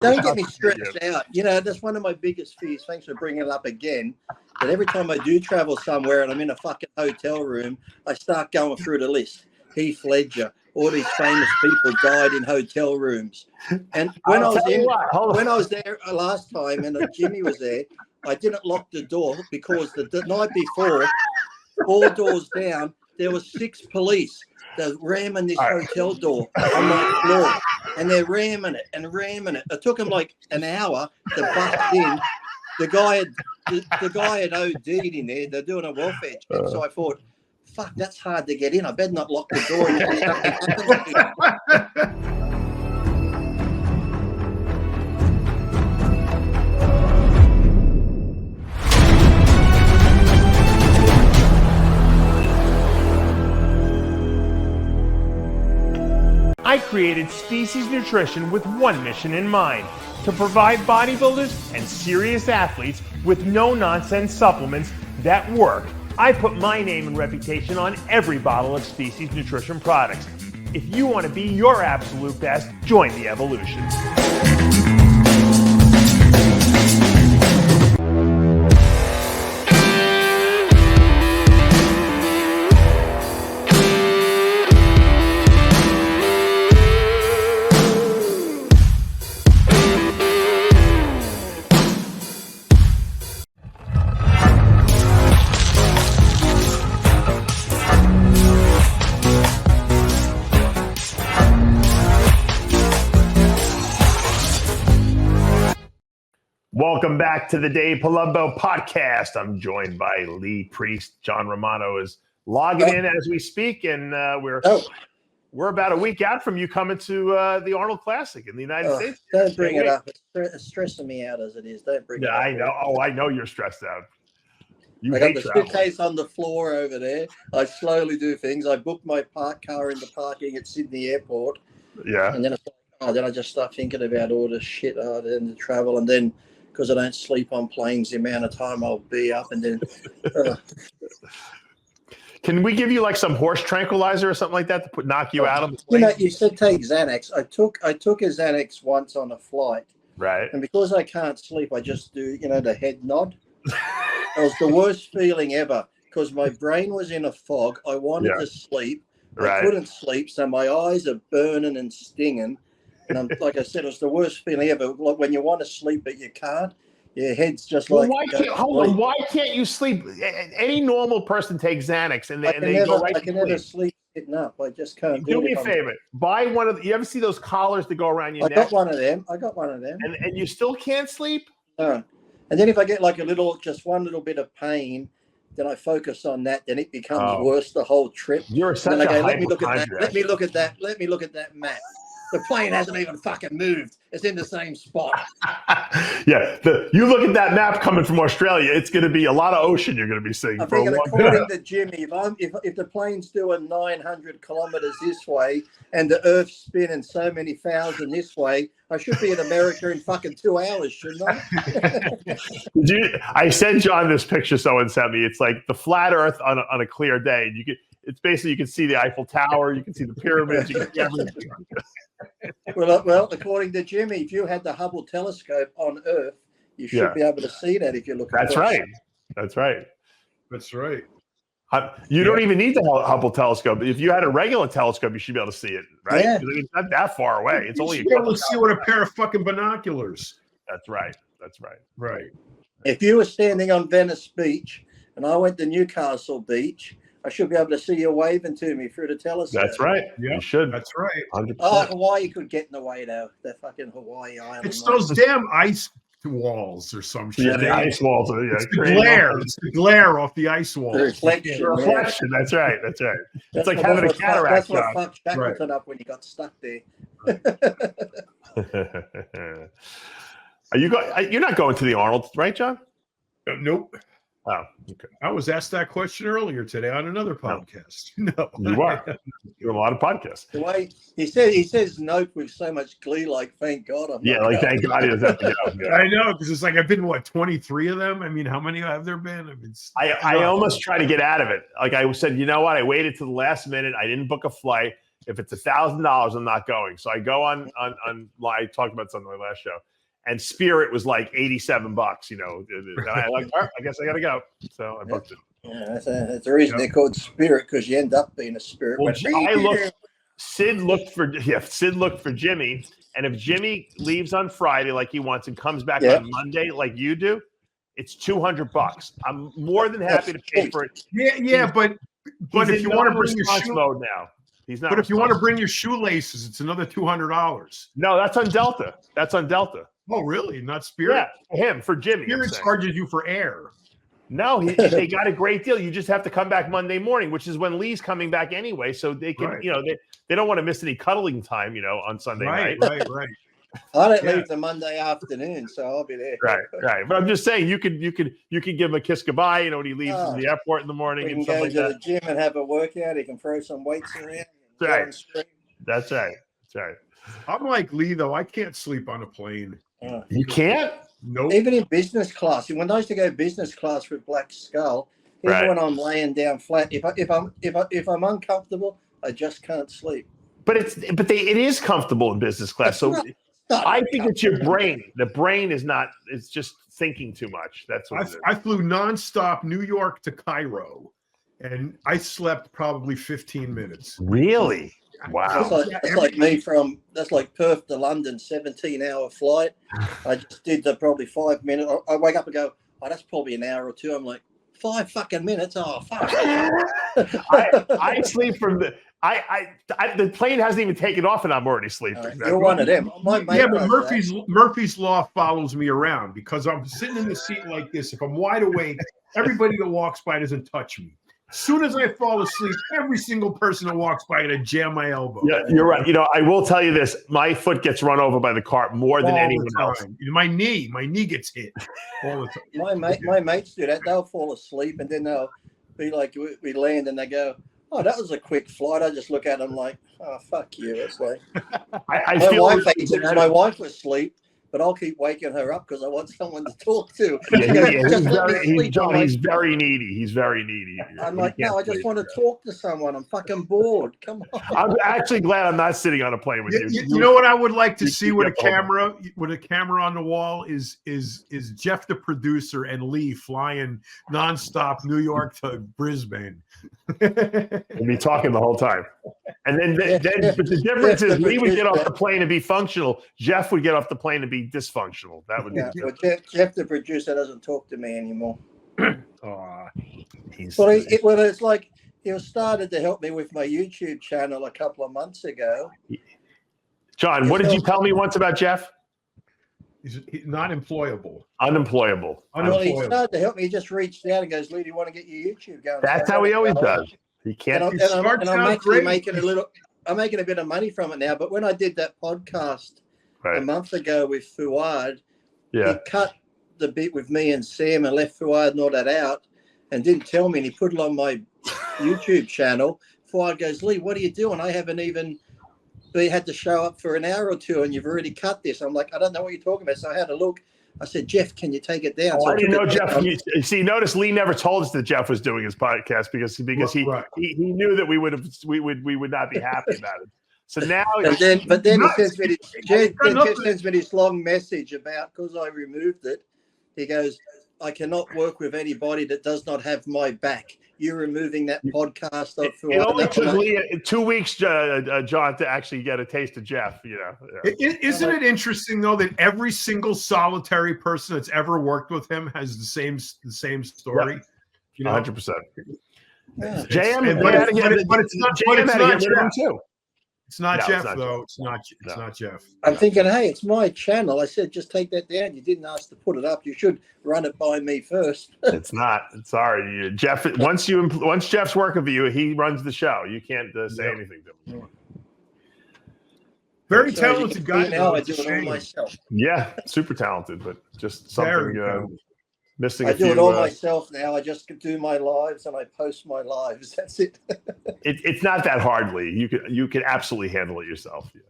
Don't get me stressed out. You know, that's one of my biggest fears. Thanks for bringing it up again. That every time I do travel somewhere and I'm in a fucking hotel room, I start going through the list. Heath Ledger, all these famous people died in hotel rooms. And when I was there last time and Jimmy was there, I didn't lock the door because the night before, 4 doors down, there was 6 police. They're ramming this hotel door on my floor, and they're ramming it and ramming it. It took them like an hour to bust in. The guy had OD'd in there. They're doing a welfare check. So I thought, fuck, that's hard to get in. I better not lock the door. I created Species Nutrition with one mission in mind: to provide bodybuilders and serious athletes with no-nonsense supplements that work. I put my name and reputation on every bottle of Species Nutrition products. If you want to be your absolute best, join the evolution. Welcome back to the Dave Palumbo Podcast. I'm joined by Lee Priest. John Romano is logging in as we speak, and we're about a week out from you coming to the Arnold Classic in the United States. Don't bring it up. It's stressing me out as it is. Don't bring it up. I know. Oh, I know you're stressed out. I got the suitcase on the floor over there. I slowly do things. I booked my park car in the parking at Sydney Airport. Yeah. And then I just start thinking about all the shit and the travel, and then because I don't sleep on planes, the amount of time I'll be up, and then. Can we give you like some horse tranquilizer or something like that to knock you out of the plane? You know, you said take Xanax. I took a Xanax once on a flight. Right. And because I can't sleep, I just do, the head nod. It was the worst feeling ever because my brain was in a fog. I wanted to sleep. I couldn't sleep, so my eyes are burning and stinging. And like I said, it was the worst feeling ever. Like when you want to sleep but you can't, your head's just like. Why can't you sleep? Any normal person takes Xanax and they go right to sleep. I can never sleep sitting up. I just can't. Do me a favor. Buy one of. You ever see those collars that go around your neck? I got one of them. And you still can't sleep? No. And then if I get like just one little bit of pain, then I focus on that. Then it becomes worse the whole trip. You're such a let me look at that. Let me look at that. Let me look at that map. The plane hasn't even fucking moved. It's in the same spot. You look at that map coming from Australia, it's going to be a lot of ocean you're going to be seeing. I think according to Jimmy, if the plane's doing 900 kilometers this way and the Earth's spinning so many thousand this way, I should be in America in fucking 2 hours, shouldn't I? I sent John this picture someone sent me. It's like the flat Earth on a clear day. It's basically, you can see the Eiffel Tower, you can see the pyramids, you can see everything. Well, according to Jimmy, if you had the Hubble telescope on Earth, you should be able to see that if you look at it. That's right. You Yeah. don't even need the Hubble telescope. If you had a regular telescope, you should be able to see it, right? Yeah. It's not that far away. It's only be able to see with a pair of fucking binoculars. That's right. Right. If you were standing on Venice Beach and I went to Newcastle Beach, I should be able to see you waving to me through the telescope. That's right. Yeah, you should. That's right. 100%. Oh, Hawaii could get in the way, though. The fucking Hawaii island. It's those damn ice walls or some shit. Yeah, the ice walls. It's the glare. It's the glare off the ice walls. The reflection. That's right. It's like having a cataract. That's what fucked Shackleton up when he got stuck there. You're not going to the Arnold, right, John? Nope. Oh, okay. I was asked that question earlier today on another podcast. No. You are. You're on a lot of podcasts. The way he says nope with so much glee, like thank God I'm not going. Thank God he doesn't have to go. I know, because it's like I've been 23 of them. I mean, how many have there been? I almost try to get out of it. Like I said, you know what? I waited to the last minute. I didn't book a flight. If it's $1,000, I'm not going. So I go on. I talked about something on my last show, and Spirit was like $87. And I like, I guess I got to go. So I booked it. Yeah, that's the reason they're called Spirit, because you end up being a spirit. Well, Sid looked for Jimmy, and if Jimmy leaves on Friday like he wants and comes back on Monday like you do, it's $200. I'm more than happy to pay for it. Yeah, but if you want to bring your mode now, he's not. But if you want to bring your shoelaces, it's another $200. No, that's on Delta. Oh, really? Not Spirit? Yeah, for Jimmy. Spirit charges you for air. No, they got a great deal. You just have to come back Monday morning, which is when Lee's coming back anyway. So they can, they don't want to miss any cuddling time, on Sunday night. Right. I don't leave the Monday afternoon, so I'll be there. Right. But I'm just saying, you could give him a kiss goodbye, when he leaves from the airport in the morning. We can and stuff go like to that. the gym and have a workout. He can throw some weights around. That's right. I'm like Lee, though. I can't sleep on a plane. You can't? Nope. Even in business class. When I used to go business class with Black Skull, even when I'm laying down flat, if I'm uncomfortable, I just can't sleep. But it is comfortable in business class. So I think it's your brain. The brain is not. It's just thinking too much. That's what I flew nonstop New York to Cairo, and I slept probably 15 minutes. Really? Wow. That's like Perth to London, 17-hour flight. I just did the probably 5 minutes. I wake up and go, oh, that's probably an hour or two. I'm like, 5 fucking minutes. Oh, fuck. I sleep from the plane hasn't even taken off and I'm already sleeping. You're one of them. But Murphy's Law follows me around because I'm sitting in the seat like this. If I'm wide awake, everybody that walks by doesn't touch me. As soon as I fall asleep, every single person that walks by to jam my elbow. Yeah, you're right. I will tell you this: my foot gets run over by the cart more than anyone else. My knee gets hit all the time. My mates do that. They'll fall asleep and then they'll be like, we land and they go, "Oh, that was a quick flight." I just look at them like, "Oh, fuck you." It's like my wife was asleep. But I'll keep waking her up because I want someone to talk to. He's very needy. He's very needy. I'm like, no, I just want to talk to someone. I'm fucking bored. Come on. I'm actually glad I'm not sitting on a plane with you. You know what I would like to see with a camera on the wall is Jeff the producer and Lee flying nonstop New York to Brisbane. We'll be talking the whole time. And then but the difference is Lee would get off the plane and be functional. Jeff would get off the plane and be dysfunctional. That would be Jeff the producer doesn't talk to me anymore. It's like he started to help me with my YouTube channel a couple of months ago. John, what did you tell me once about Jeff? He's not employable. Unemployable. Well, he started to help me. He just reached out and goes, "Lee, do you want to get your YouTube going?" That's how he always does. He can't. I'm actually making I'm making a bit of money from it now. But when I did that podcast a month ago with Fuad, he cut the bit with me and Sam and left Fuad and all that out and didn't tell me. And he put it on my YouTube channel. Fuad goes, "Lee, what are you doing? I haven't even had to show up for an hour or two and you've already cut this." I'm like, "I don't know what you're talking about." So I had a look. I said, "Jeff, can you take it down?" So I didn't know Jeff. See, notice Lee never told us that Jeff was doing his podcast because he knew that we would not be happy about it. So now, but then he sends me this long message about because I removed it. He goes, "I cannot work with anybody that does not have my back. You're removing that podcast." It only took Lee 2 weeks, John, to actually get a taste of Jeff. Isn't it interesting though that every single solitary person that's ever worked with him has the same story? 100%. Yeah. JM, but it's not Jeff. Too. It's not Jeff, though. It's not Jeff. I'm thinking, hey, it's my channel. I said, just take that down. You didn't ask to put it up. You should run it by me first. It's not. Sorry, Jeff. Once Jeff's working for you, he runs the show. You can't say anything to him. Very talented guy. Now I do it all myself. Yeah, super talented, but just something missing. I do it all myself now. I just do my lives and I post my lives. That's it. It's not that hard, Lee. You can absolutely handle it yourself. Yeah.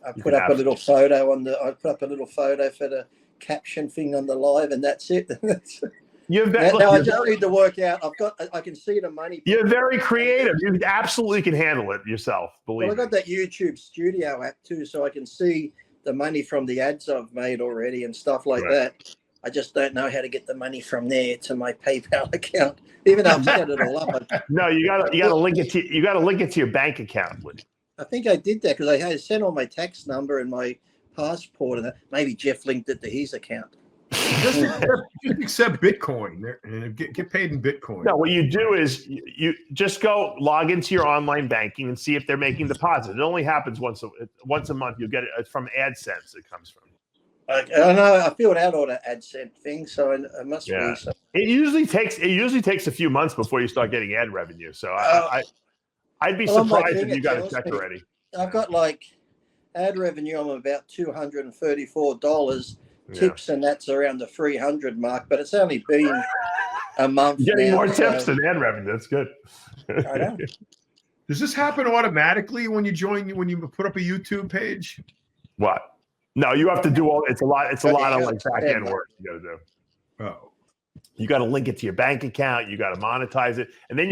I put up a little photo for the caption thing on the live, and that's it. Now I just need to work out. I can see the money. You're very creative. You absolutely can handle it yourself. Believe me. I got that YouTube Studio app too, so I can see the money from the ads I've made already and stuff like that. I just don't know how to get the money from there to my PayPal account, even though I've set it all up. No, you gotta link it to your bank account. I think I did that because I had sent all my tax number and my passport, and maybe Jeff linked it to his account. Just accept Bitcoin and get paid in Bitcoin. No, what you do is you just go log into your online banking and see if they're making deposits. It only happens once a month. You'll get it from AdSense. It comes from. I know. I filled out all the AdSense things, so it must be. Something. It usually takes a few months before you start getting ad revenue. So I'd be surprised if you got a check already. I've got like ad revenue. I'm about $234 tips, and that's around the 300 mark. But it's only been a month. You're getting now, more tips than ad revenue. That's good. I know. Does this happen automatically when you put up a YouTube page? What? No, you have to do all. It's a lot of like back end work you got to do. Oh, you got to link it to your bank account. You got to monetize it, and then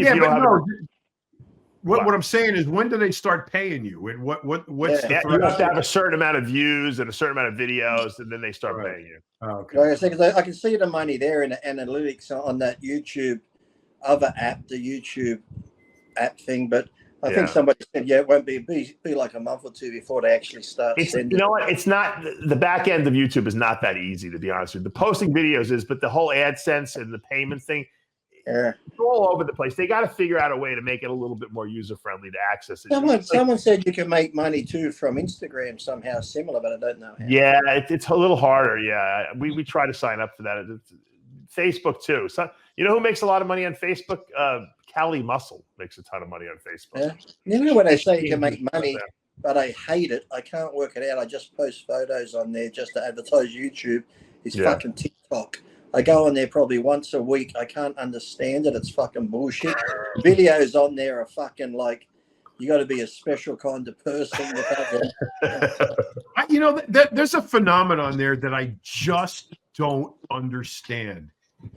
What I'm saying is, when do they start paying you? And what's you have to have a certain amount of views and a certain amount of videos, and then they start paying you. Oh, okay. Like I said, because I can see the money there in the analytics on that YouTube other app, the YouTube app thing, but I think somebody said, it won't be like a month or two before they actually start sending. You know what? It's not the back end of YouTube is not that easy, to be honest with you. The posting videos is, but the whole AdSense and the payment thing, it's all over the place. They got to figure out a way to make it a little bit more user friendly to access it. Someone said you can make money too from Instagram somehow similar, but I don't know how. Yeah, it's a little harder. Yeah, we try to sign up for that. Facebook too. So you know who makes a lot of money on Facebook? RxMuscle makes a ton of money on Facebook. Yeah. You know when they say you can make money, but I hate it. I can't work it out. I just post photos on there just to advertise YouTube. It's fucking TikTok. I go on there probably once a week. I can't understand it. It's fucking bullshit. Videos on there are fucking like, you got to be a special kind of person. You know, there's a phenomenon there that I just don't understand.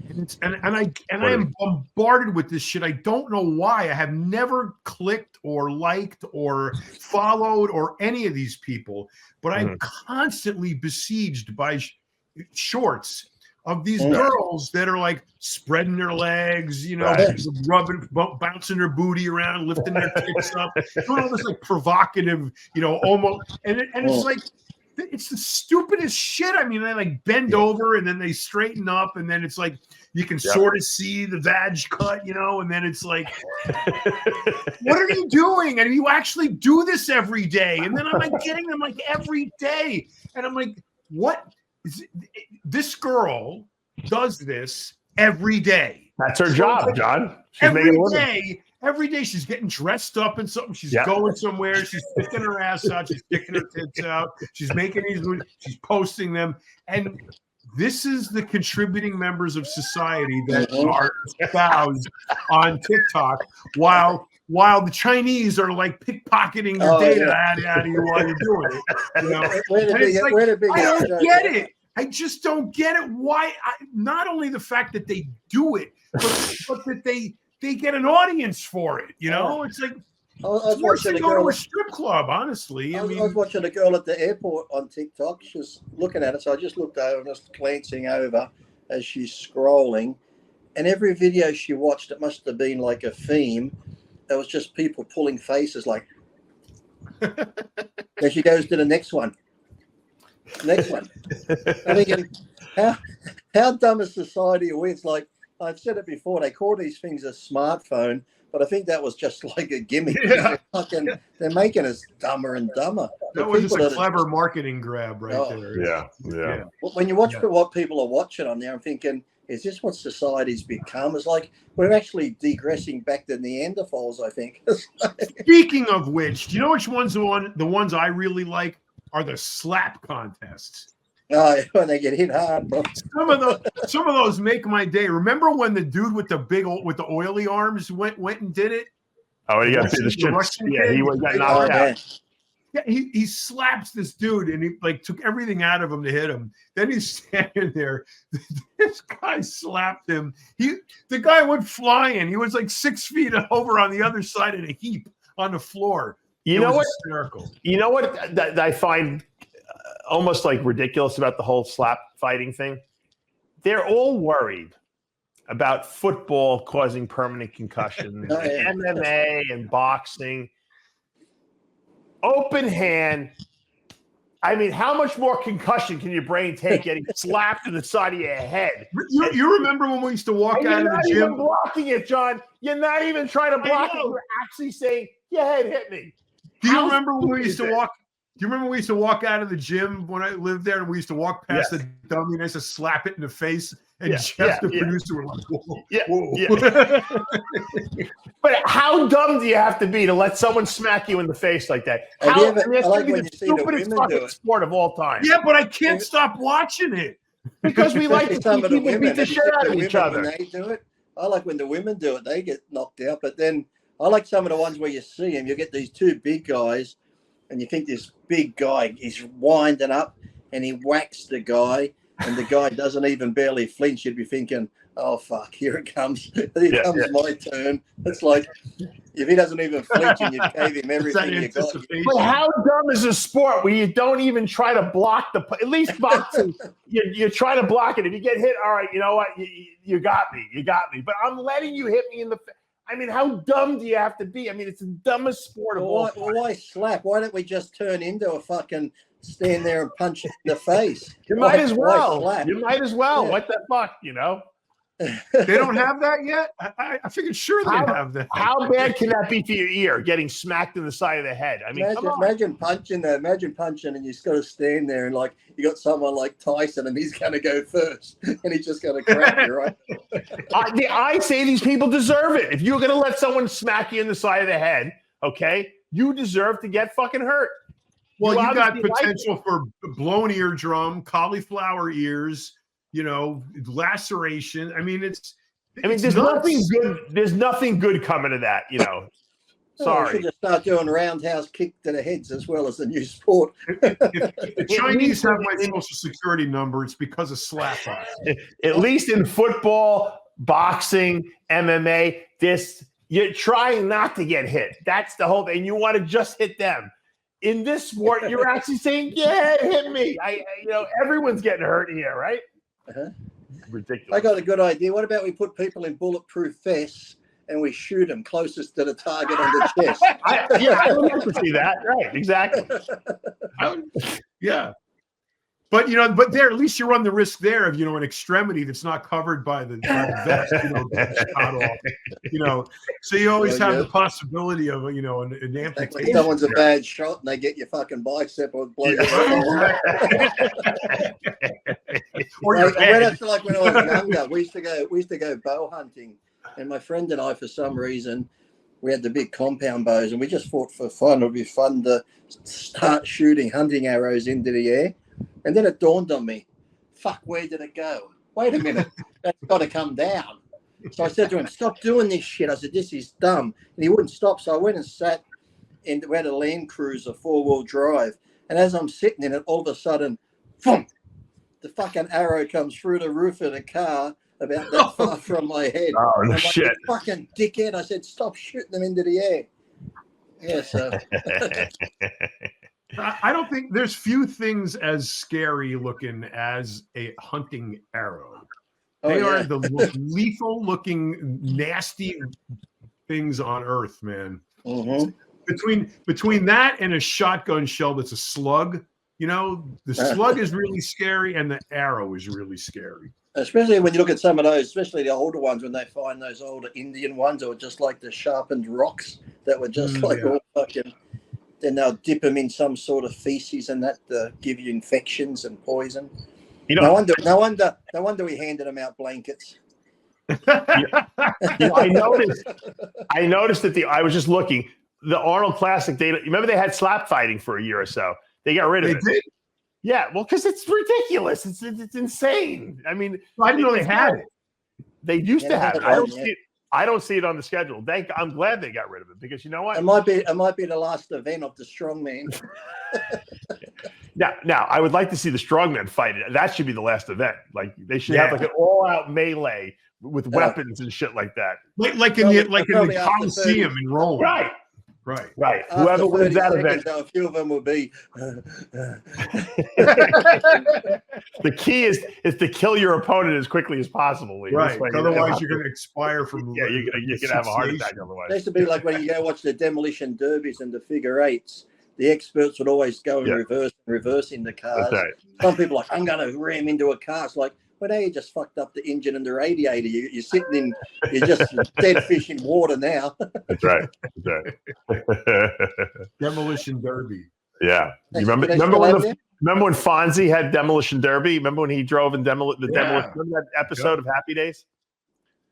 And I am bombarded with this shit. I don't know why. I have never clicked or liked or followed or any of these people, but I'm constantly besieged by shorts of these girls that are like spreading their legs, you know, rubbing, bouncing their booty around, lifting their tits up, doing all this like provocative, you know, almost, and it's like, it's the stupidest shit. I mean, they like bend over and then they straighten up, and then it's like you can sort of see the vag cut, you know, and then it's like, what are you doing? And you actually do this every day. And then I'm like getting them like every day. And I'm like, what? This girl does this every day. That's her job, John. Every day she's getting dressed up in something. She's going somewhere. She's sticking her ass out. She's sticking her tits out. She's making these movies. She's posting them. And this is the contributing members of society that are espoused on TikTok while the Chinese are like pickpocketing your data out of you while you're doing it. You know? I don't get it. I just don't get it. Why? Not only the fact that they do it, but that they get an audience for it. You know, it's like it's worse than go to a strip club. Honestly, I was watching a girl at the airport on TikTok. She was looking at it, so I just looked over and just glancing over as she's scrolling. And every video she watched, it must have been like a theme. There was just people pulling faces, like. Then she goes to the next one. Next one. I'm thinking, how dumb is society are we? It's like, I've said it before, they call these things a smartphone, but I think that was just like a gimmick. Yeah. They're making us dumber and dumber. That was just a clever marketing grab there. Yeah. When you watch what people are watching on there, I'm thinking, is this what society's become? It's like we're actually degressing back to Neanderthals, I think. Speaking of which, do you know which ones the ones I really like are the slap contests? Oh, when they get hit hard, bro. Some of those make my day. Remember when the dude with the oily arms went and did it? Oh, he got the chips. Yeah, he got knocked out. Yeah, he slaps this dude and he like took everything out of him to hit him. Then he's standing there. This guy slapped him. The guy went flying. He was like 6 feet over on the other side in a heap on the floor. You know what? Hysterical. You know what that I find almost like ridiculous about the whole slap fighting thing? They're all worried about football causing permanent concussions, MMA and boxing. Open hand. I mean, how much more concussion can your brain take getting slapped in the side of your head? You remember when we used to walk out of the gym? You're not even blocking it, John. You're not even trying to block it. You're actually saying, "Your head hit me." Do you remember when we used to walk? Do you remember we used to walk out of the gym when I lived there, and we used to walk past the dummy and I used to slap it in the face, and Jeff, the producer, were like, "Whoa." But how dumb do you have to be to let someone smack you in the face like that? I like when you see the women do it. Sport of all time. Yeah, but I can't stop watching it because we like to see people beat the shit out of each other. When they do it, I like when the women do it. They get knocked out, but then I like some of the ones where you see them. You get these two big guys, and you think this big guy is winding up, and he whacks the guy, and the guy doesn't even barely flinch. You'd be thinking, "Oh fuck, here it comes! Here comes my turn." It's like if he doesn't even flinch, and you gave him everything you got. But how dumb is a sport where you don't even try to block at least boxing? you try to block it. If you get hit, all right, you know what? You got me. You got me. But I'm letting you hit me in the face. I mean, how dumb do you have to be? I mean, it's the dumbest sport of all time. Why slap? Why don't we just turn into a fucking stand there and punch in the face? You might as well. You might as well. Yeah. What the fuck, you know? They don't have that yet? I figured sure they have that. How bad can that be to your ear, getting smacked in the side of the head? I mean, imagine punching and you just got to stand there and like you got someone like Tyson and he's going to go first and he's just going to crack you, right? I say these people deserve it. If you're going to let someone smack you in the side of the head, okay, you deserve to get fucking hurt. Well, you got potential for blown eardrum, cauliflower ears, you know, laceration. I mean, there's nothing good. There's nothing good coming to that, you know. Sorry. We should just start doing roundhouse kick to the heads as well as the new sport. If the Chinese have my social security number, it's because of slap box. At least in football, boxing, MMA, you're trying not to get hit. That's the whole thing. You want to just hit them. In this sport, you're actually saying, "Yeah, hit me." Everyone's getting hurt here, right? Uh-huh. Ridiculous. I got a good idea. What about we put people in bulletproof vests and we shoot them closest to the target on the chest? I would like to see that. Right, exactly. Yeah. But there, at least you run the risk there of, an extremity that's not covered by the vest, that's cut off, so you always have the possibility of, an amputation. Someone's a bad shot and they get your fucking bicep or blow your head. Like when I was younger, we used to go bow hunting, and my friend and I, for some reason, we had the big compound bows, and we just fought for fun. It would be fun to start shooting hunting arrows into the air. And then it dawned on me, fuck, where did it go? Wait a minute, that's got to come down. So I said to him, stop doing this shit. I said, this is dumb. And he wouldn't stop. So I went and sat in, we had a Land Cruiser 4-wheel drive. And as I'm sitting in it, all of a sudden, boom, the fucking arrow comes through the roof of the car about that far from my head. Oh, no shit. Like, fucking dickhead. I said, stop shooting them into the air. Yeah, so... I don't think there's few things as scary looking as a hunting arrow. They are the lethal looking, nasty things on earth, man. Mm-hmm. Between that and a shotgun shell that's a slug, the slug is really scary and the arrow is really scary. Especially when you look at some of those, especially the older ones, when they find those older Indian ones that were just like the sharpened rocks that were just all fucking... Then they'll dip them in some sort of feces and that to give you infections and poison. No wonder we handed them out blankets. I noticed that I was just looking. The Arnold Classic, remember they had slap fighting for a year or so. They got rid of it. Did? Yeah, well, because it's ridiculous. It's insane. I mean, I didn't know they had it. They used to have it. I don't see it. I don't see it on the schedule. I'm glad they got rid of it because you know what? It might be the last event of the strongman. Now, I would like to see the strongman fight. That should be the last event. Like they should have like an all-out melee with weapons and shit like that. Like in the Coliseum in Rome. Right. Whoever wins that event. A few of them will be. The key is to kill your opponent as quickly as possible. Lee. Right. Otherwise, you're going to expire from. Yeah, you're going to have a heart attack otherwise. It used to be like when you go watch the demolition derbies and the figure eights. The experts would always go in reversing the cars. That's right. Some people are like, I'm going to ram into a car. It's like, well, now you just fucked up the engine and the radiator. You're sitting in, you're just dead fish in water now. That's right. Demolition Derby. Yeah. You remember when Fonzie had Demolition Derby? Remember when he drove in Demolition? Remember that episode of Happy Days?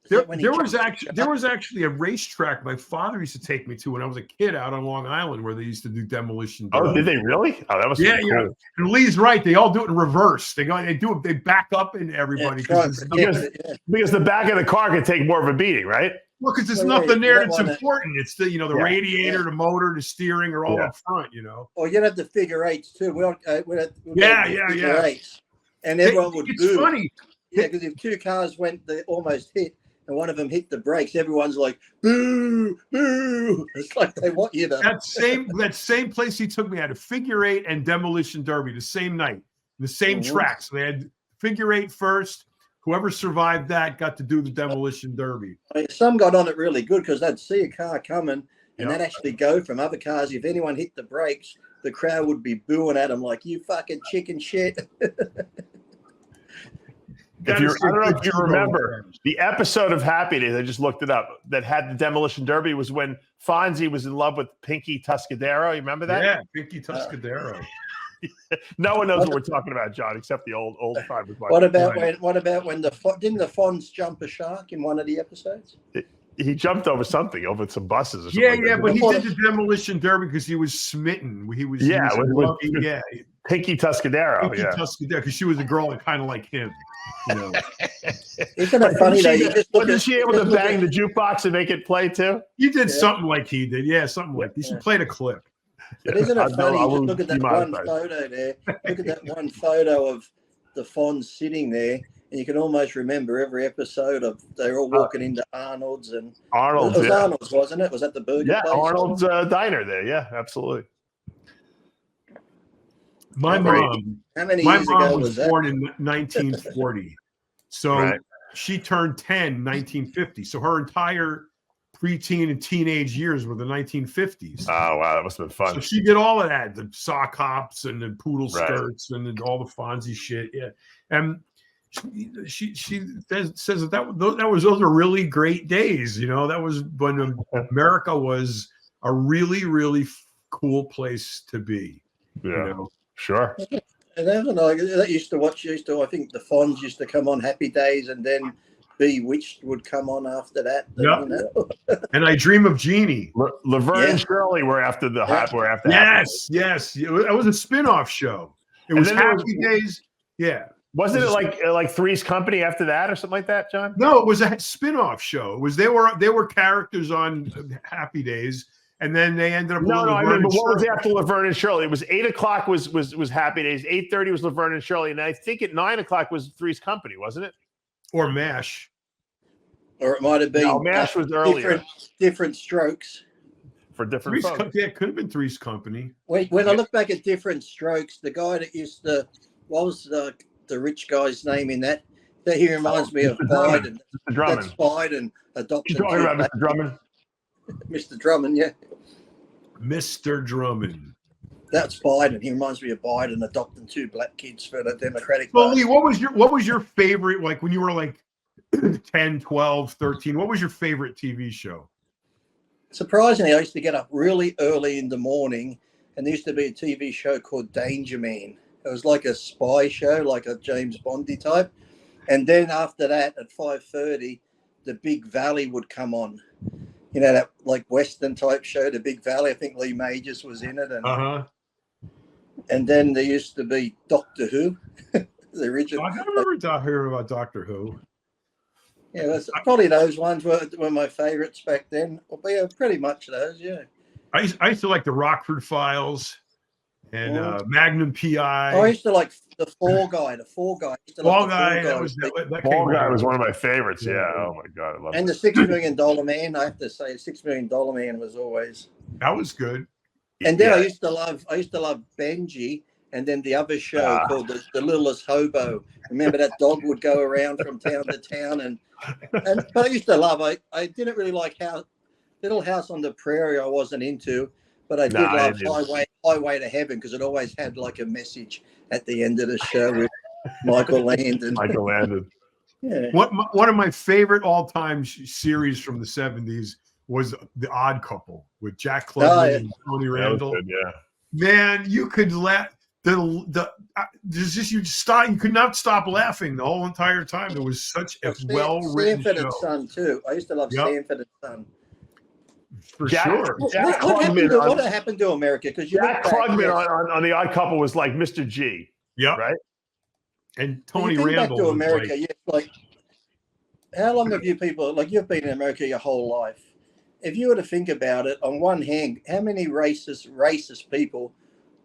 There was actually a racetrack my father used to take me to when I was a kid out on Long Island where they used to do demolition. Oh, did they really? Oh, that was cool. Yeah. And Lee's right; they all do it in reverse. They back up into everybody because the back of the car can take more of a beating, right? Well, because there's nothing there that's important. It's the radiator, the motor, the steering are all up front. Or you'd have the figure eights too. Eights. And everyone would boo. It's funny. Yeah, because if two cars they almost hit. And one of them hit the brakes. Everyone's like, boo, boo. It's like they want you to. That same place he took me had a figure eight and demolition derby the same night, the same tracks. They had figure eight first. Whoever survived that got to do the demolition derby. Some got on it really good because they'd see a car coming and they'd actually go from other cars. If anyone hit the brakes, the crowd would be booing at them like, you fucking chicken shit. I don't know if you remember the episode of Happy Days, I just looked it up, that had the demolition derby was when Fonzie was in love with Pinky Tuscadero. You remember that? Yeah, Pinky Tuscadero. No one knows what we're talking about, John, except the old timers. What about when didn't the Fonz jump a shark in one of the episodes? He jumped over some buses or something. Yeah, but he did the demolition derby because he was smitten. Pinky Tuscadero. Pinky Tuscadero, because she was a girl and kind of like him. Isn't it funny though? Wasn't she able to bang the jukebox and make it play too? You did something like he did. Yeah, something like this. You played a clip. But isn't it funny? Just look at that one photo there. Look at that one photo of the Fonz sitting there. And you can almost remember every episode of they're all walking into Arnold's and Arnold's. It was Arnold's, wasn't it? Was that the burger place? Arnold's diner there. Yeah, absolutely. My mom was born in 1940. So she turned 10 in 1950. So her entire preteen and teenage years were the 1950s. Oh, wow. That must have been fun. So she did all of that, the sock hops and the poodle skirts and all the Fonzie shit. Yeah. And she says those are really great days. That was when America was a really, really cool place to be. Yeah. Sure. And then I used to, I think the Fonz used to come on Happy Days and then Bewitched would come on after that. And I Dream of Jeannie. Laverne and Shirley were after the Yes. It was a spin-off show. It was Happy Days. Yeah. Wasn't it like Three's Company after that or something like that, John? No, it was a spin-off show. It was they were characters on Happy Days. And then they ended up. No, I mean, but what was after Laverne and Shirley? It was 8:00 was Happy Days. 8:30 was Laverne and Shirley, and I think at 9:00 was Three's Company, wasn't it? Or MASH. Or it might have been. No, MASH was earlier. Different strokes for different folks. Yeah, it could have been Three's Company. When I look back at Different Strokes, the guy that used to, what was the rich guy's name in that? That he reminds me of Biden. Mr. Drummond. That's Biden adopted. You're talking about Mr. Drummond. Mr. Drummond, yeah. Mr. Drummond. That's Biden. He reminds me of Biden adopting 2 black kids for the Democratic Party. Lee, what was your favorite, like when you were like 10, 12, 13, what was your favorite TV show? Surprisingly, I used to get up really early in the morning, and there used to be a TV show called Danger Man. It was like a spy show, like a James Bondy type. And then after that, at 5:30, The Big Valley would come on. That like Western type show, The Big Valley. I think Lee Majors was in it. And then there used to be Doctor Who, the original. I remember hearing about Doctor Who. Yeah, that's, probably those ones were my favorites back then. Well, yeah, pretty much those, yeah. I used to like the Rockford Files and Magnum PI. I used to like the Fall Guy. Fall Guy. Fall Guy was one of my favorites. Yeah. Oh my God, I love it. And the $6 Million Man. I have to say, $6 Million Man was always. That was good. And then I used to love Benji, and then the other show called the Littlest Hobo. Remember that dog would go around from town to town, but I used to love. I didn't really like Little House on the Prairie. I wasn't into, but I did love Highway to Heaven because it always had like a message at the end of the show with Michael Landon. Yeah. One of my favorite all-time series from the 70s was The Odd Couple with Jack Klugman and Tony Randall. Good, yeah. Man, you could let you could not stop laughing the whole entire time. It was such a well-written Sanford show. and Son too. I used to love Sanford and Son. For sure. What happened to America? Because Jack Klugman on The Odd Couple was like Mr. G. Yep. Right. And Tony Back Randall. to America, like how long have you people you've been in America your whole life? If you were to think about it, on one hand, how many racist people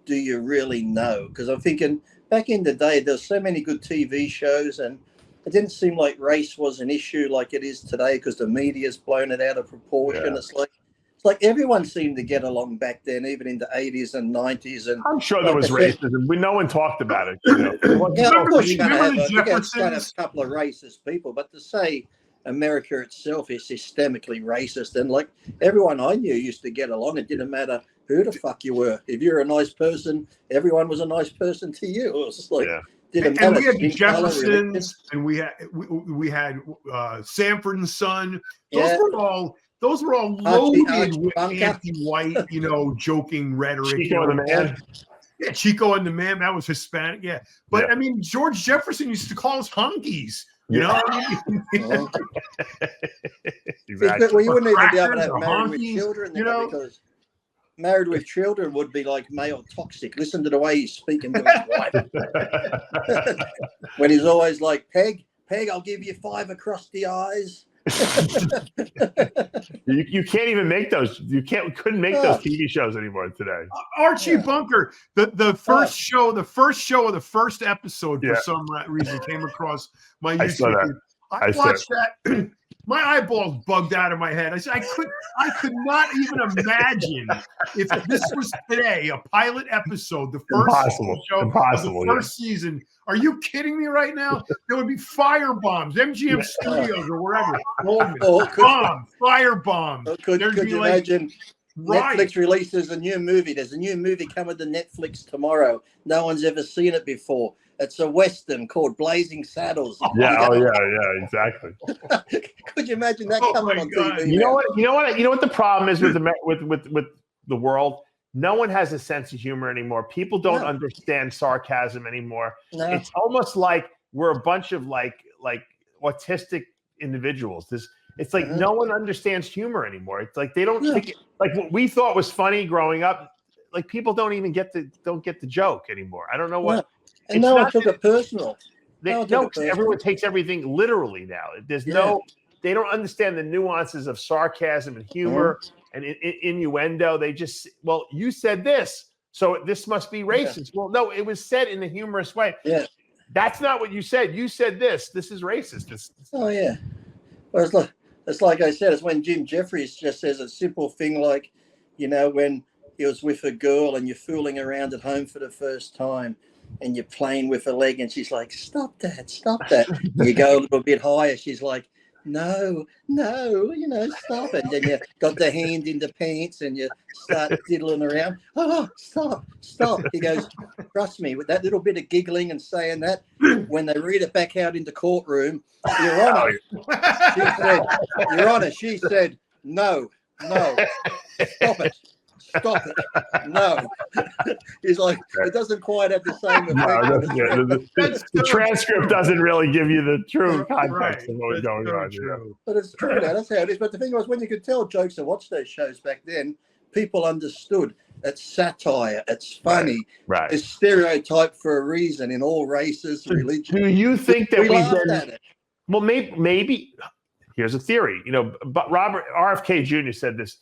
do you really know? Because I'm thinking back in the day, there's so many good TV shows, and it didn't seem like race was an issue like it is today because the media's blown it out of proportion. Yeah. It's like everyone seemed to get along back then, even in the 80s and 90s. And I'm sure there was racism. No one talked about it. You know? Yeah, of course you're going to have Jeffersons? a couple of racist people, but to say America itself is systemically racist, and like everyone I knew used to get along. It didn't matter who the fuck you were. If you're a nice person, everyone was a nice person to you. It was just like didn't matter. And we had the Jeffersons, and we had Sanford and Son. Those were all loaded with anti-white, joking rhetoric. Chico and the Man. Yeah, Chico and the Man. That was Hispanic. Yeah, but I mean, George Jefferson used to call us honkies. You know, exactly. Well, you wouldn't even be able to have married with children, because married with children would be like male toxic. Listen to the way he's speaking to his wife. When he's always like, Peg, I'll give you 5 across the eyes. You can't even make those. Couldn't make those TV shows anymore today. Archie Bunker, the first show of the first episode for some reason came across my YouTube. I watched that. My eyeballs bugged out of my head. I said, I could not even imagine if this was today, a pilot episode, the first show of the first season. Are you kidding me right now? There would be fire bombs, MGM Studios or wherever. Fire bombs. Could you imagine? Netflix releases a new movie. There's a new movie coming to Netflix tomorrow. No one's ever seen it before. It's a Western called Blazing Saddles. Yeah, exactly. Could you imagine that coming on TV? You know what the problem is with the world? No one has a sense of humor anymore. People don't understand sarcasm anymore. No. It's almost like we're a bunch of like autistic individuals. It's like no one understands humor anymore. It's like they don't think like what we thought was funny growing up. Like people don't get the joke anymore. I don't know what. And no one took it personal. Everyone takes everything literally now. There's they don't understand the nuances of sarcasm and humor and innuendo. They just, you said this, so this must be racist. Well, no, it was said in a humorous way. Yeah. That's not what you said. You said this. This is racist. Well, it's like I said, it's when Jim Jeffries just says a simple thing like, when he was with a girl and you're fooling around at home for the first time and you're playing with her leg and she's like, stop that. You go a little bit higher. She's like, no, stop it. And then you got the hand in the pants and you start diddling around. Oh, stop. He goes, trust me, with that little bit of giggling and saying that, when they read it back out in the courtroom, Your Honor, she said, no, stop it. No. He's like, it doesn't quite have the same effect. The transcript doesn't really give you the true context of what's going on. But it's true now. That's how it is. But the thing was, when you could tell jokes and watch those shows back then, people understood. It's satire. It's funny. Right. It's stereotyped for a reason in all races, religions. Do you think that we laughed at it? Well, maybe here's a theory. But Robert RFK Jr. said this.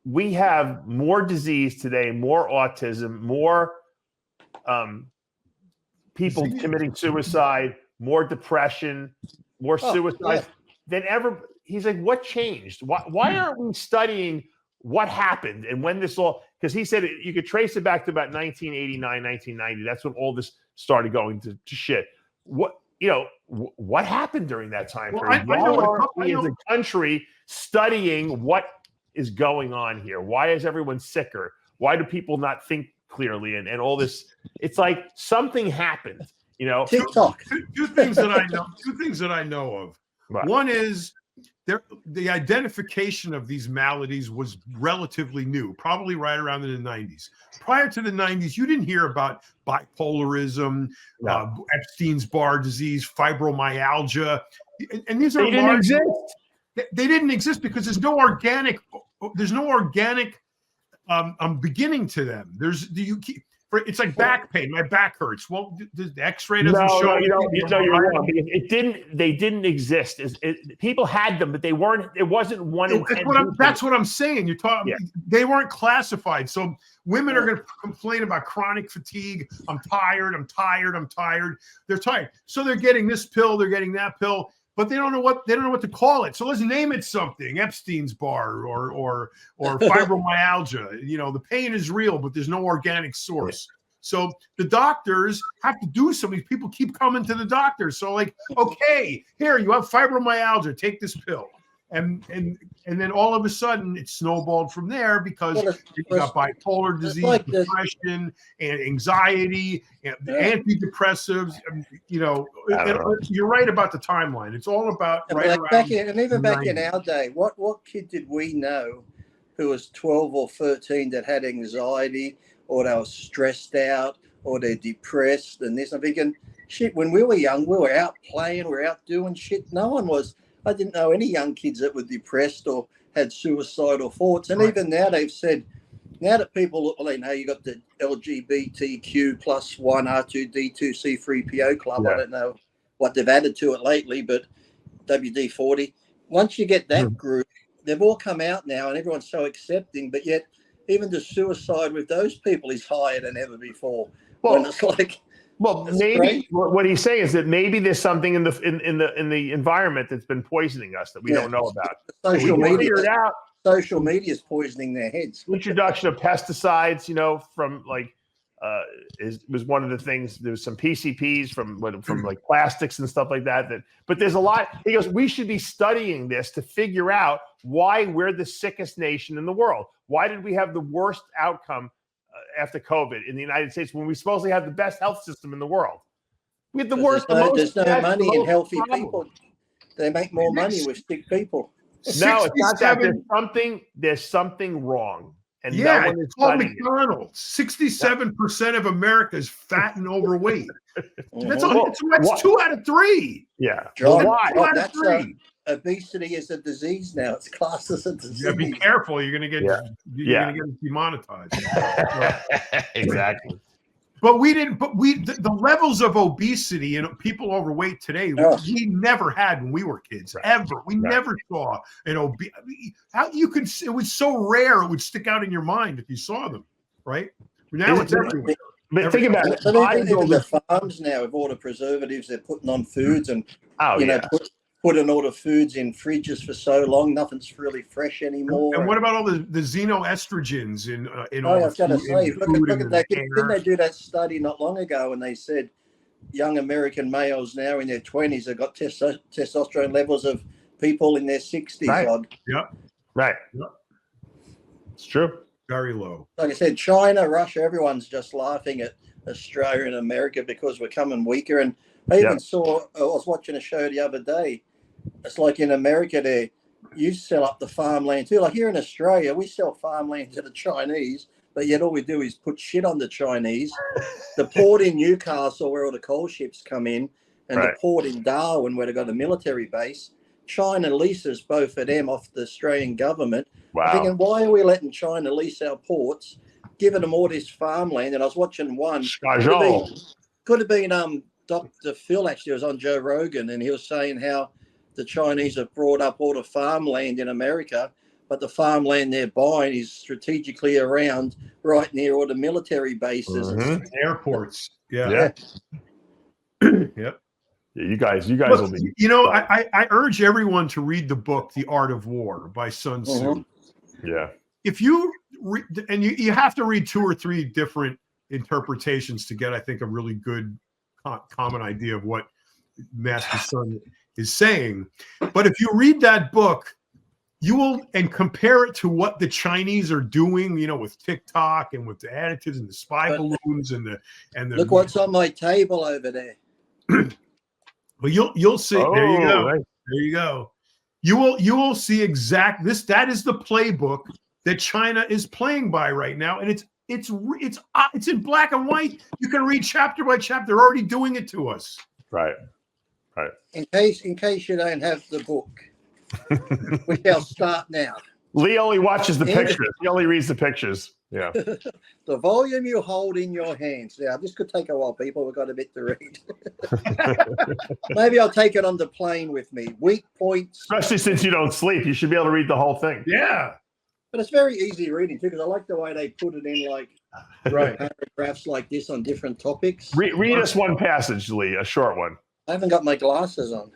We have more disease today, more autism, more people committing suicide, more depression, more suicide than ever. He's like, what changed? Why aren't we studying what happened and when this all? Because he said you could trace it back to about 1989, 1990. That's when all this started going to shit. What happened during that time period? Why aren't we as a country studying what is going on here? Why is everyone sicker? Why do people not think clearly and all this? It's like something happened, TikTok. Two things that I know of. Right. One is the identification of these maladies was relatively new, probably right around in the 90s. Prior to the 90s, you didn't hear about bipolarism, Epstein's Barr disease, fibromyalgia, and these are didn't exist. They didn't exist because there's no organic beginning to them. It's like back pain. My back hurts. Well, the X-ray doesn't show. You're wrong. They didn't exist. People had them, but they weren't. It wasn't one. That's what I'm saying. You're talking. Yeah. They weren't classified. So women are going to complain about chronic fatigue. I'm tired. They're tired. So they're getting this pill. They're getting that pill. But they don't know what to call it. So let's name it something: Epstein's Barr or fibromyalgia. The pain is real, but there's no organic source. So the doctors have to do something. People keep coming to the doctor. So okay, here you have fibromyalgia. Take this pill, and then all of a sudden it snowballed from there because you got bipolar disease, depression, and anxiety, and antidepressives. You're right about the timeline. It's all about back in our day. What kid did we know who was 12 or 13 that had anxiety, or they were stressed out, or they're depressed and this? I'm thinking, shit. When we were young, we were out playing, we were out doing shit. No one was. I didn't know any young kids that were depressed or had suicidal thoughts. And even now they've said, now that people look, you got the LGBTQ plus 1 R2D2 C3PO club. I don't know what they've added to it lately, but WD-40. Once you get that group, they've all come out now and everyone's so accepting, but yet even the suicide with those people is higher than ever before. Well, it's like... Well, maybe what he's saying is that maybe there's something in the environment that's been poisoning us that we don't know about. Social media is poisoning their heads. Introduction of pesticides, from was one of the things. There was some PCPs from plastics and stuff like that. But there's a lot. He goes, we should be studying this to figure out why we're the sickest nation in the world. Why did we have the worst outcome after COVID in the United States when we supposedly have the best health system in the world? We have the worst. There's no money in healthy people. They make more money with sick people. No, it's not that. There's something wrong. And no one is studying McDonald's. 67% of America is fat and overweight. That's 2 out of 3. Yeah. John, why? 2 out of 3. Obesity is a disease now. It's classed as a disease. Yeah, be careful. You're going to get demonetized. Exactly. But the levels of obesity and people overweight today, we never had when we were kids, ever. We never saw an obese. It was so rare it would stick out in your mind if you saw them, right? Now it's everywhere. But think about it. Even the farms now with all the preservatives they're putting on foods and putting all the foods in fridges for so long, nothing's really fresh anymore. And what about all the xenoestrogens in all the food? Didn't they do that study not long ago, and they said young American males now in their 20s have got testosterone levels of people in their 60s. Right. Yep. Right. Yep. It's true. Very low. Like I said, China, Russia, everyone's just laughing at Australia and America because we're coming weaker. And I even I was watching a show the other day. It's like in America, you sell up the farmland too. Like here in Australia, we sell farmland to the Chinese, but yet all we do is put shit on the Chinese. The port in Newcastle, where all the coal ships come in, and the port in Darwin, where they've got a military base, China leases both of them off the Australian government. Wow. I'm thinking, why are we letting China lease our ports, giving them all this farmland? And I was watching one. Could have been Dr. Phil, actually, was on Joe Rogan, and he was saying how the Chinese have brought up all the farmland in America, but the farmland they're buying is strategically around right near all the military bases. And airports. Yeah. Yep. Yeah, you guys Look, will be. You know, I urge everyone to read the book "The Art of War" by Sun Tzu. Yeah. If you and you have to read 2 or 3 different interpretations to get, I think, a really good common idea of what Master Sun is saying. But if you read that book, you will, and compare it to what the Chinese are doing, you know, with TikTok and with the additives and the spy balloons and the look what's on my table over there. Well, you'll see. There you go. Right. There you go. You will see exact this. That is the playbook that China is playing by right now, and it's in black and white. You can read chapter by chapter. They're already doing it to us. Right. In case you don't have the book, we shall start now. Lee only watches the pictures. He only reads the pictures. Yeah. The volume you hold in your hands. Now, this could take a while, people. We've got a bit to read. Maybe I'll take it on the plane with me. Weak points. Especially since you don't sleep. You should be able to read the whole thing. Yeah. But it's very easy reading, too, because I like the way they put it in, like, paragraphs like this on different topics. Read us one passage, Lee, a short one. I haven't got my glasses on.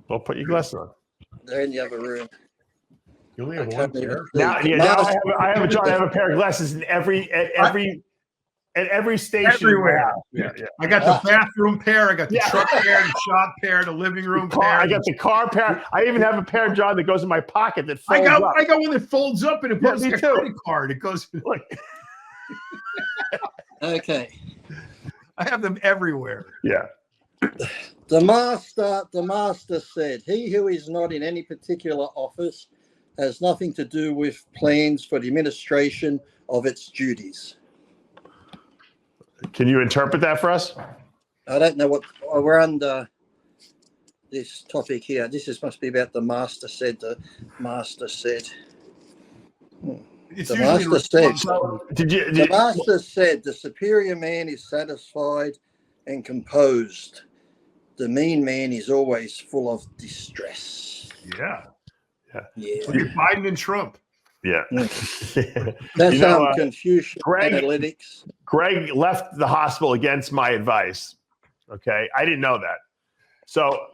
Well, put your glasses on. They're in the other room. You only have one pair. Now I have a pair of glasses in every station. Everywhere. Yeah. I got the bathroom pair. I got the truck pair, the shop pair, the living room pair. I got the car pair. I even have a pair, John, that goes in my pocket that folds up. I got one that folds up and it goes like a credit card. It goes. Look. Okay. I have them everywhere. Yeah. The master said, "He who is not in any particular office has nothing to do with plans for the administration of its duties." Can you interpret that for us? I don't know what we're under this topic here. Must be about the master said. The master said. The master said. The master said, "The superior man is satisfied and composed. The mean man is always full of distress." Yeah. Yeah. Biden and Trump. Yeah. That's Confucian analytics. Greg left the hospital against my advice. Okay. I didn't know that. So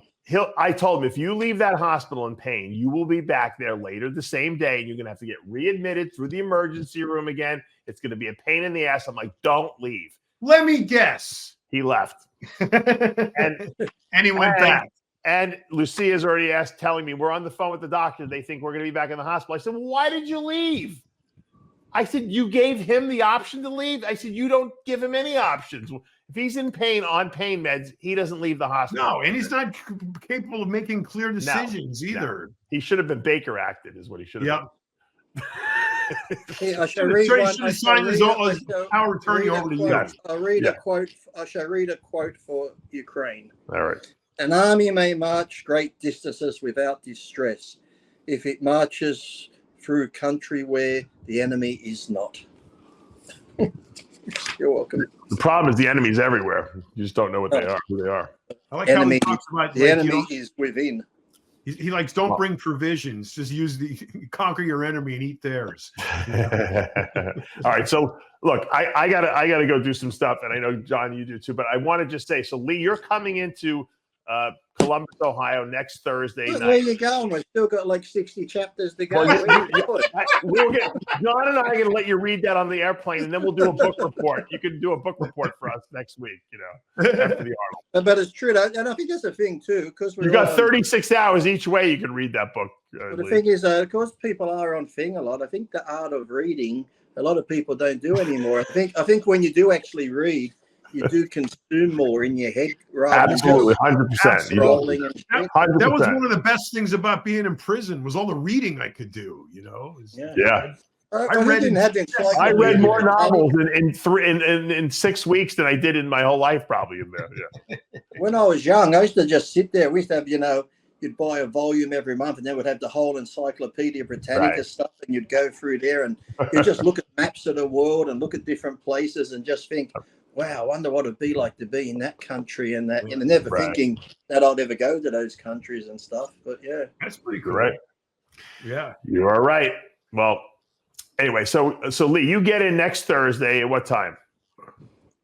I told him, if you leave that hospital in pain, you will be back there later the same day, and you're going to have to get readmitted through the emergency room again. It's going to be a pain in the ass. I'm like, don't leave. Let me guess. He left. and he went back. And Lucia's already telling me, we're on the phone with the doctor. They think we're going to be back in the hospital. I said, well, why did you leave? I said, you gave him the option to leave? I said, you don't give him any options. If he's in pain, on pain meds, he doesn't leave the hospital. No, and he's not capable of making clear decisions either. No. He should have been Baker acted, is what he should have been. I shall read one. Should have signed his power of attorney over to you. I'll read a quote. I shall read a quote for Ukraine. All right. "An army may march great distances without distress if it marches through country where the enemy is not." You're welcome. The problem is the enemy's everywhere. You just don't know what they are, who they are. I like how he talks about the enemy is within. He likes, don't bring provisions. Just conquer your enemy and eat theirs. All right. So look, I gotta go do some stuff, and I know John, you do too. But I want to just say, so Lee, you're coming into Columbus, Ohio next Thursday night. Where you going? We've still got like 60 chapters to go. We'll get John and I are going to let you read that on the airplane, and then we'll do a book report. You can do a book report for us next week, after the article. But it's true, and I think that's the thing too, because you got 36 hours each way. You can read that book. The thing is, because people are on thing a lot, I think the art of reading, a lot of people don't do anymore. I think when you do actually read, you do consume more in your head, rather absolutely, 100%. That was one of the best things about being in prison, was all the reading I could do. Yeah. I read more novels in 6 weeks than I did in my whole life, probably in there. Yeah. When I was young, I used to just sit there. We used to have, you'd buy a volume every month, and then would have the whole Encyclopedia Britannica stuff, and you'd go through there, and you just look at maps of the world and look at different places, and just think, wow, I wonder what it'd be like to be in that country and that, and never thinking that I'd ever go to those countries and stuff. But yeah, that's pretty cool. Right. Yeah, you are right. Well, anyway, so Lee, you get in next Thursday at what time?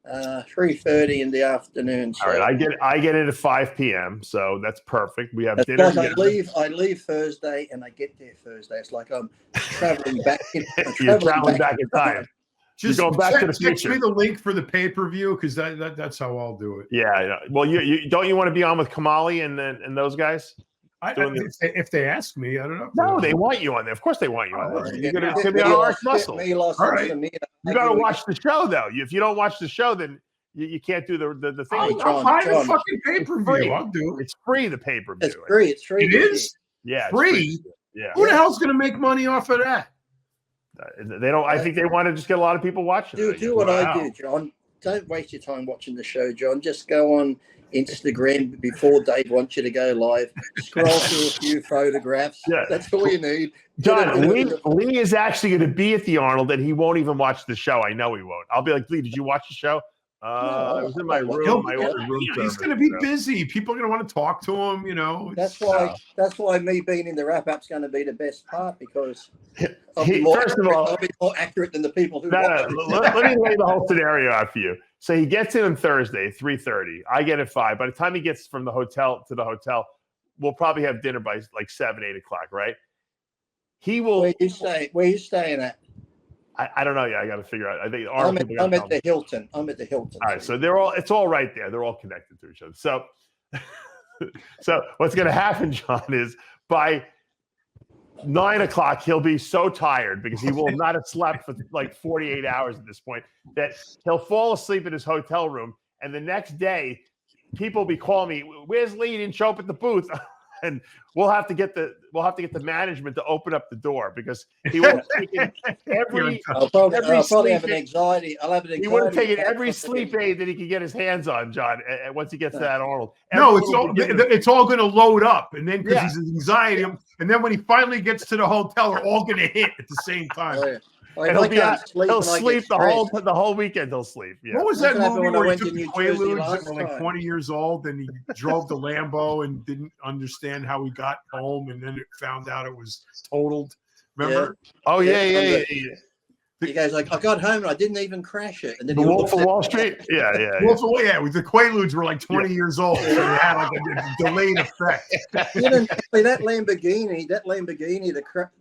3:30 in the afternoon. So. All right, I get in at 5 p.m. So that's perfect. We have dinner. Like I leave Thursday and I get there Thursday. It's like I'm traveling back. You're traveling back in time. Just go back to the future. Text me the link for the pay-per-view because that's how I'll do it. Yeah. Well, you don't you want to be on with Kamali and those guys? If they ask me, I don't know. No, they want you on there. Of course, they want you on there. You're going to be on RxMuscle. All right. You got to watch the show, though. If you don't watch the show, then you can't do the thing. I'll buy the fucking pay-per-view. I'll do it. It's free, the pay-per-view. It's free. It's free. It is? Yeah. Free? Yeah. Who the hell's going to make money off of that? They don't. I think they want to just get a lot of people watching. Do what I do, John. Don't waste your time watching the show, John. Just go on Instagram before Dave wants you to go live. Scroll through a few photographs. Yeah. That's all you need. John, Lee is actually going to be at the Arnold, and he won't even watch the show. I know he won't. I'll be like, Lee, did you watch the show? I was in my room. He's going to be busy. People are going to want to talk to him. You know. That's why me being in the wrap up's going to be the best part because I'll be more accurate than the people who. Let me lay the whole scenario out for you. So he gets in on Thursday, 3:30. I get at 5. By the time he gets from the hotel to the hotel, we'll probably have dinner by like 7, 8 o'clock, right? He will. Where you staying at? I don't know. Yeah, I got to figure out. I think I'm at the Hilton. I'm at the Hilton. All right, so it's all right there. They're all connected to each other. So what's going to happen, John, is by 9 o'clock he'll be so tired because he will not have slept for like 48 hours at this point that he'll fall asleep in his hotel room, and the next day people will be calling me, "Where's Lee? He didn't show up at the booth." And we'll have to get the management to open up the door because he won't take it every. I'll probably have an anxiety. I'll have an anxiety. He would have taken every sleep aid that he could get his hands on, John. Once he gets to that Arnold. No, it's all going to load up, and then because he's anxiety, and then when he finally gets to the hotel, they're all going to hit at the same time. Oh, yeah. And he'll sleep the whole weekend. He'll sleep. Yeah. What was that movie where he took the Quaaludes and like 20 years old, and he drove the Lambo and didn't understand how he got home, and then it found out it was totaled. Remember? Yeah. Oh yeah. You guys like I got home and I didn't even crash it. And then the Wolf of Wall Street. Yeah. The Quaaludes were like 20 years old, so they had like a delayed effect. That Lamborghini,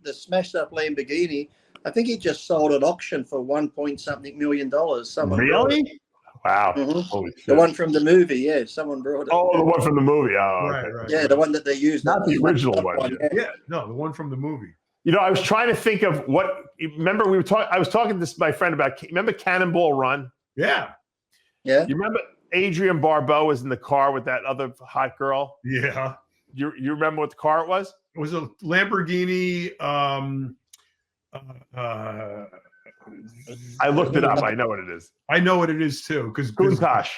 the smashed up Lamborghini. I think he just sold at auction for $1.something million. Someone really? Wow. Mm-hmm. Holy shit. The one from the movie, yeah. Someone brought it. Oh, the one from the movie. Oh, okay. Right. Yeah, the one that they used. Not the original one. Yeah, no, the one from the movie. You know, I was trying to think of what. Remember, I was talking to my friend about. Remember Cannonball Run? Yeah. Yeah. You remember Adrienne Barbeau was in the car with that other hot girl? Yeah. You remember what the car it was? It was a Lamborghini. I looked it up. I know what it is. I know what it is too. Because Countach.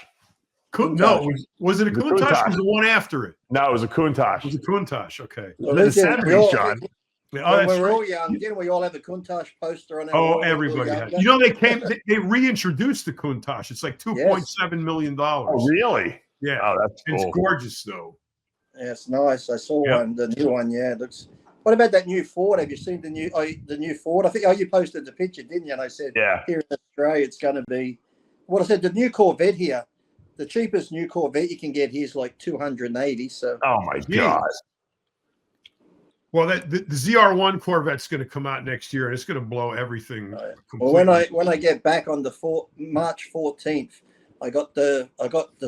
No, was it a Countach? Was the one after it? No, it was a Countach. It was a Countach. Okay. Well, in the 70s, John. When we were all young, didn't we all have a Countach poster on our wall? Everybody had. You know, they reintroduced the Countach. It's like $2.7 million. Oh, really? Yeah. Oh, that's cool. It's gorgeous, though. Yeah, it's nice. I saw one, the new one. Yeah, it looks. What about that new Ford? Have you seen the new Ford? I think you posted the picture, didn't you? And I said, here in Australia, it's going to be. What I said, the new Corvette here, the cheapest new Corvette you can get here is like $280. So. Oh my God. Well, the ZR1 Corvette's going to come out next year, and it's going to blow everything. Well, when I get back on the March 14th, I got the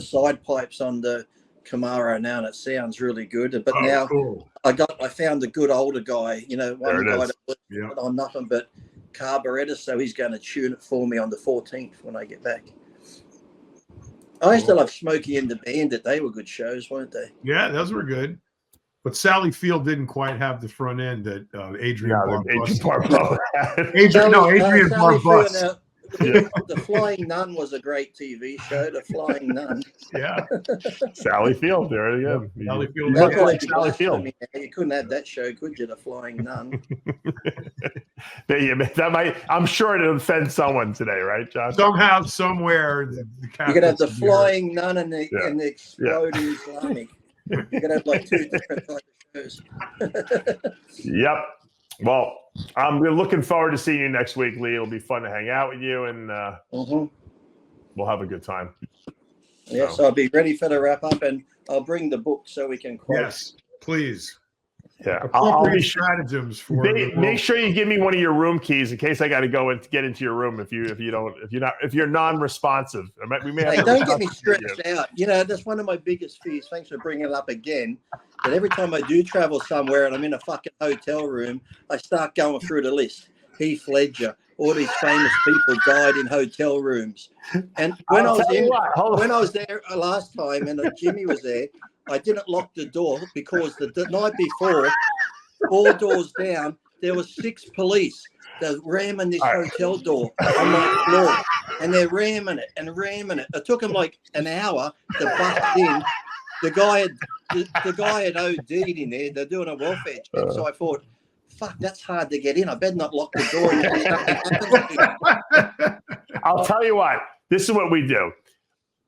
side pipes on the Camaro now, and it sounds really good. But now cool. I found a good older guy, one guy that was on nothing but carburetors, so he's going to tune it for me on the 14th when I get back. I still love Smokey and the Bandit. They were good shows, weren't they? Yeah, those were good. But Sally Field didn't quite have the front end that Adrienne Barbeau. Adrienne Barbeau. The Flying Nun was a great TV show. The Flying Nun. Yeah. Sally Field. There it is. Sally Field. Sally Field. You couldn't have that show, could you? The Flying Nun. That might. I'm sure it'll offend someone today, right, John? Somehow, somewhere, you're gonna have the flying nun and the exploding Islamic. You're gonna have like two different types of shows. Yep. Well, I'm looking forward to seeing you next week, Lee. It'll be fun to hang out with you, and we'll have a good time. Yes, so I'll be ready for the wrap up, and I'll bring the book so we can quote. Yes, please. Yeah, appropriate stratagems for. Make sure you give me one of your room keys in case I got to go and get into your room if you're non-responsive. We may have hey, don't get me stressed out. You know, that's one of my biggest fears. Thanks for bringing it up again. That every time I do travel somewhere and I'm in a fucking hotel room, I start going through the list. Heath Ledger, all these famous people died in hotel rooms. And when I was there last time and Jimmy was there, I didn't lock the door because the night before, 4 doors down, there was 6 police that were ramming this hotel door on my floor. And they're ramming it and ramming it. It took them like an hour to bust in. The guy had OD'd in there. They're doing a welfare check. So I thought, fuck, that's hard to get in. I better not lock the door. I'll tell you what. This is what we do.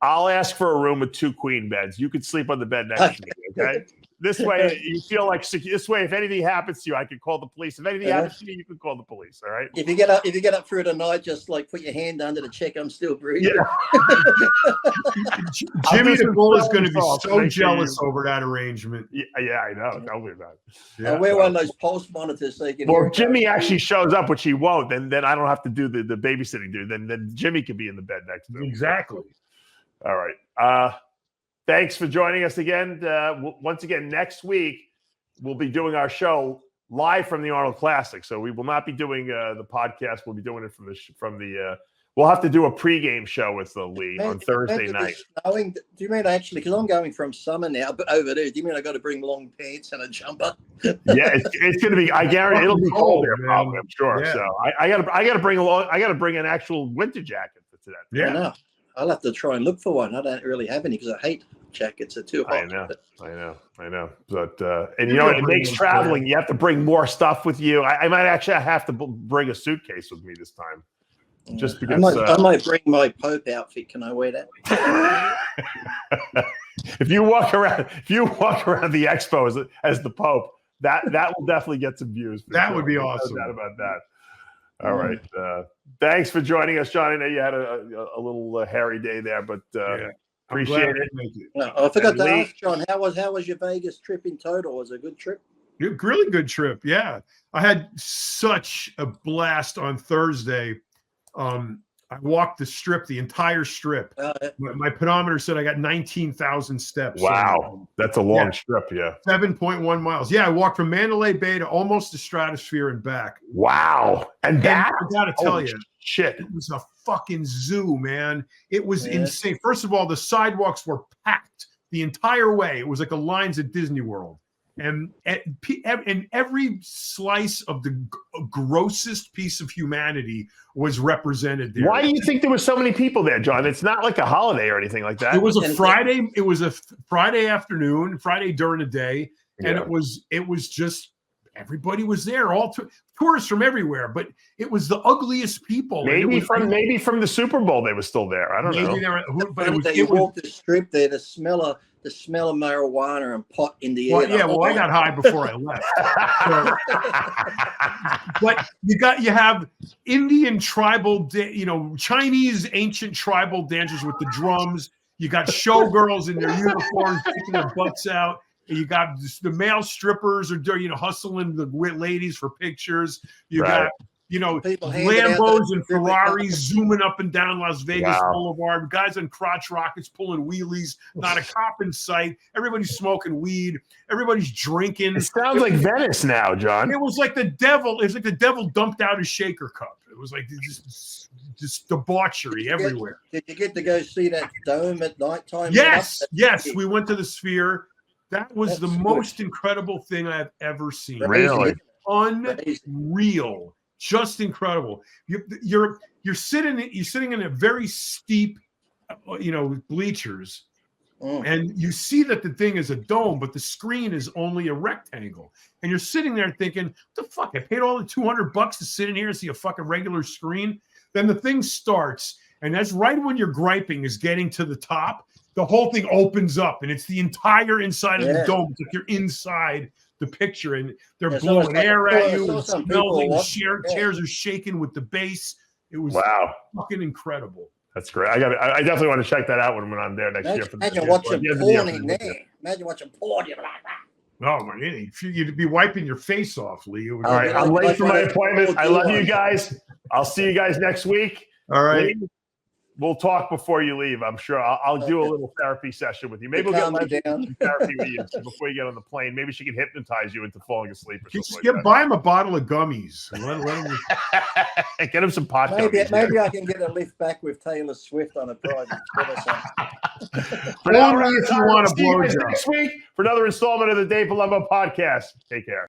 I'll ask for a room with 2 queen beds. You can sleep on the bed next to me, okay? This way, you feel like this way. If anything happens to you, I can call the police. If anything happens to you, you can call the police. All right. If you get up through the night, just like put your hand under to check I'm still breathing. Yeah. Jimmy the Bull is going to be so jealous over that arrangement. Yeah, I know. Tell me about it. Yeah. I'll wear one of those pulse monitors so you can. Well, if Jimmy actually shows up, which he won't, then I don't have to do the babysitting dude. Then Jimmy can be in the bed next to him. Exactly. All right. Thanks for joining us again. Once again, next week, we'll be doing our show live from the Arnold Classic. So we will not be doing the podcast. We'll be doing it from the we'll have to do a pregame show with Lee on Thursday night. Do you mean actually, because I'm going from summer now, but over there, do you mean I got to bring long pants and a jumper? Yeah, it's going to be, I guarantee it'll be cold there probably, I'm sure. Yeah. So I got to bring an actual winter jacket to that. Yeah. I know. I'll have to try and look for one. I don't really have any because I hate jackets. They're too hot. I know. But and it makes traveling. You have to bring more stuff with you. I might actually have to bring a suitcase with me this time, just because. I might bring my Pope outfit. Can I wear that? If you walk around the expo as the Pope, that will definitely get some views. That would be awesome. No doubt about that. All right. Thanks for joining us, John. I know you had a little hairy day there, but appreciate it. No, I forgot to ask, John, how was your Vegas trip in total? Was it a good trip? Really good trip, yeah. I had such a blast on Thursday. I walked the entire strip. My pedometer said I got 19,000 steps. Wow. That's a long strip, yeah. 7.1 miles. Yeah, I walked from Mandalay Bay to almost the stratosphere and back. Wow. And that? I got to tell you, shit. It was a fucking zoo, man. It was insane. First of all, the sidewalks were packed the entire way. It was like the lines at Disney World. And every slice of the grossest piece of humanity was represented there. Why do you think there were so many people there, John? It's not like a holiday or anything like that. It was a Friday. It was a Friday afternoon, Friday during the day, and it was just everybody was there. All tourists from everywhere, but it was the ugliest people. Maybe from the Super Bowl they were still there. I don't know. But you walked the strip there, the smell of marijuana and pot in the air. Well, I got high before I left. But you have Indian tribal, Chinese ancient tribal dancers with the drums. You got showgirls in their uniforms taking their butts out. You got the male strippers are hustling the ladies for pictures. You got Lambos and Ferraris zooming up and down Las Vegas Boulevard. Guys on crotch rockets pulling wheelies. Not a cop in sight. Everybody's smoking weed. Everybody's drinking. It sounds like Venice now, John. It was like the devil. It was like the devil dumped out his shaker cup. It was like just debauchery everywhere. Did you get to go see that dome at nighttime? Yes. We went to the Sphere. That was the most incredible thing I've ever seen. Really? Unreal. Just incredible. You're sitting in a very steep, bleachers, And you see that the thing is a dome, but the screen is only a rectangle. And you're sitting there thinking, what the fuck? I paid all the $200 to sit in here and see a fucking regular screen. Then the thing starts, and that's right when your griping is getting to the top. The whole thing opens up, and it's the entire inside of the dome. It's like you're inside the picture, and they're blowing air at you. And smelling. Chairs are shaking with the bass. It was fucking incredible. That's great. I definitely want to check that out when I'm there next year. Imagine watching porn in there. Imagine watching porn. Oh my God! You'd be wiping your face off, Lee. All right, I'm late for my appointment. I love you guys. I'll see you guys next week. All right. Lee, we'll talk before you leave. I'm sure I'll do a little therapy session with you. Maybe we'll get some therapy with you before you get on the plane. Maybe she can hypnotize you into falling asleep or something. Buy him a bottle of gummies. Get him some pot gummies. Maybe I can get a lift back with Taylor Swift on a private. For now, if you want to blow next week for another installment of the Dave Palumbo Podcast. Take care.